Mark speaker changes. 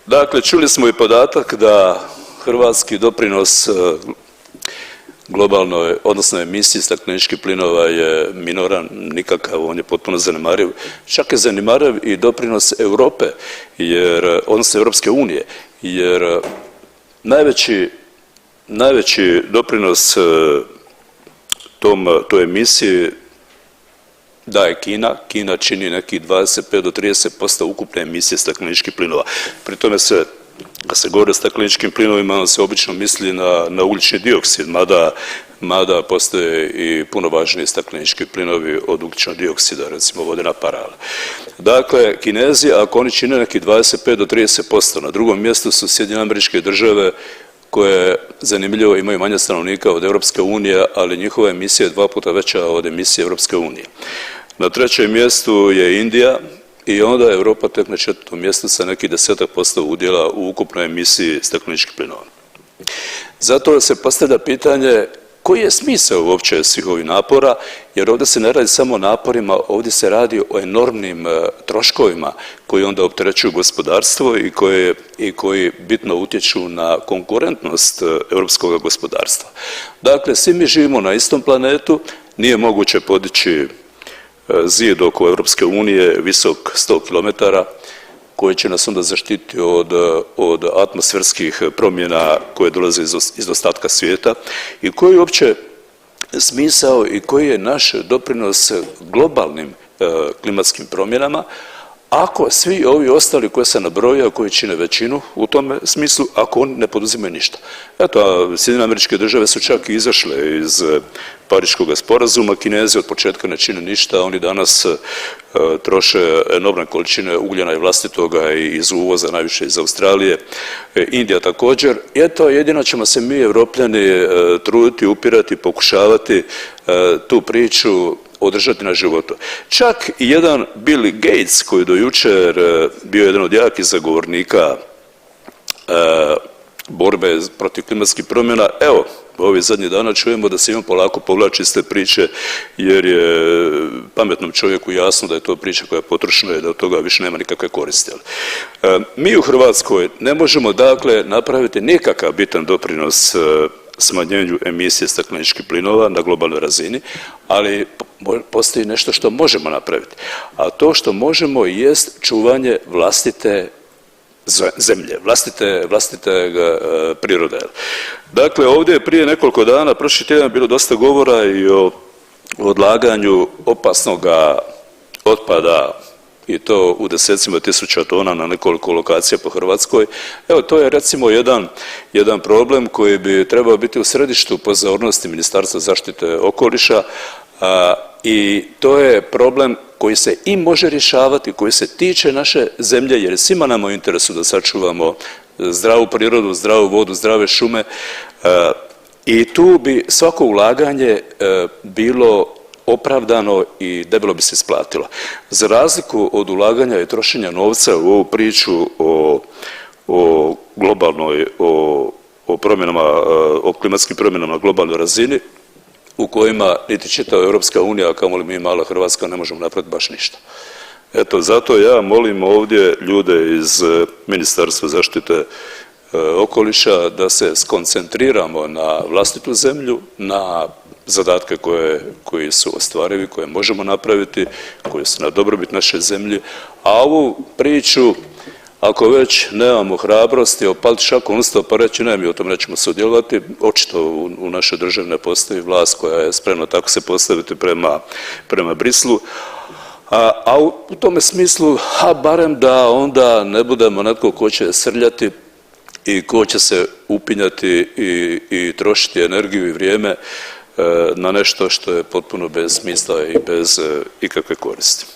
Speaker 1: Dakle, čuli smo i podatak da hrvatski doprinos globalnoj, odnosno emisiji stakleničkih plinova je minoran, nikakav, on je potpuno zanemariv. Čak je zanemariv i doprinos Europe, odnosno Europske unije, jer najveći doprinos toj emisiji daje Kina. Kina čini nekih 25 do 30% ukupne emisije stakleničkih plinova. Pri tome kad se govori o stakleničkim plinovima, on se obično misli na ugljični dioksid, mada postoje i puno važniji staklenički plinovi od ugljičnog dioksida, recimo vodena parala. Dakle, Kinezi, ako oni čine nekih 25 do 30%, na drugom mjestu su Sjedinjene Američke Države, koje zanimljivo imaju manje stanovnika od Europske unije, ali njihova emisija je 2 puta veća od emisije Europske unije. Na trećem mjestu je Indija i onda je Europa tek na 4. mjestu sa nekih 10% udjela u ukupnoj emisiji stakleničkih plinova. Zato se postavlja pitanje koji je smisao uopće svih ovih napora, jer ovdje se ne radi samo o naporima, ovdje se radi o enormnim troškovima koji onda opterećuju gospodarstvo i koji bitno utječu na konkurentnost europskog gospodarstva. Dakle, svi mi živimo na istom planetu, nije moguće podići zid oko Europske unije visok 100 km koji će nas onda zaštititi od atmosferskih promjena koje dolaze iz ostatka svijeta i koji je uopće smisao i koji je naš doprinos globalnim klimatskim promjenama ako svi ovi ostali koje sam nabrojao, koji čine većinu u tome smislu, ako oni ne poduzimaju ništa. Eto, Sjedinjene Američke Države su čak i izašle iz Pariškog sporazuma, Kinezi od početka ne čine ništa, oni danas troše enormne količine ugljena i vlastitoga i iz uvoza, najviše iz Australije, Indija također. I eto, jedino ćemo se mi Europljani truditi, upirati, pokušavati tu priču održati na životu. Čak i jedan Bill Gates koji do jučer bio jedan od jakih zagovornika borbe protiv klimatskih promjena, evo, ovih zadnjih dana čujemo da se on polako povlači iz te priče jer je pametnom čovjeku jasno da je to priča koja je potrošena i da od toga više nema nikakve koristi. Mi u Hrvatskoj ne možemo dakle napraviti nikakav bitan doprinos smanjenju emisije stakleničkih plinova na globalnoj razini, ali postoji nešto što možemo napraviti. A to što možemo jest čuvanje vlastite zemlje, vlastite prirode. Dakle, ovdje je prije nekoliko dana, prošli tjedan, bilo dosta govora i o odlaganju opasnoga otpada i to u desecima tisuća tona na nekoliko lokacija po Hrvatskoj. Evo, to je recimo jedan problem koji bi trebao biti u središtu pozornosti Ministarstva zaštite okoliša i to je problem koji se i može rješavati, koji se tiče naše zemlje, jer je svima nama u interesu da sačuvamo zdravu prirodu, zdravu vodu, zdrave šume i tu bi svako ulaganje bilo opravdano i debelo bi se isplatilo. Za razliku od ulaganja i trošenja novca u ovu priču o globalnoj, o promjenama, o klimatskim promjenama na globalnoj razini, u kojima niti čitava Europska unija, a kamoli mi mala Hrvatska, ne možemo napraviti baš ništa. Eto, zato ja molim ovdje ljude iz Ministarstva zaštite okoliša da se skoncentriramo na vlastitu zemlju, na zadatke koji su ostvarivi, koje možemo napraviti, koji su na dobrobit naše zemlje, a ovu priču, ako već nemamo hrabrosti opaliti šakom usta pa reći ne, mi o tom nećemo sudjelovati, očito u našoj državi ne postoji vlast koja je spremna tako se postaviti prema Brislu, a u tome smislu, barem da onda ne budemo netko ko će srljati i ko će se upinjati i trošiti energiju i vrijeme na nešto što je potpuno bez smisla i bez ikakve koristi.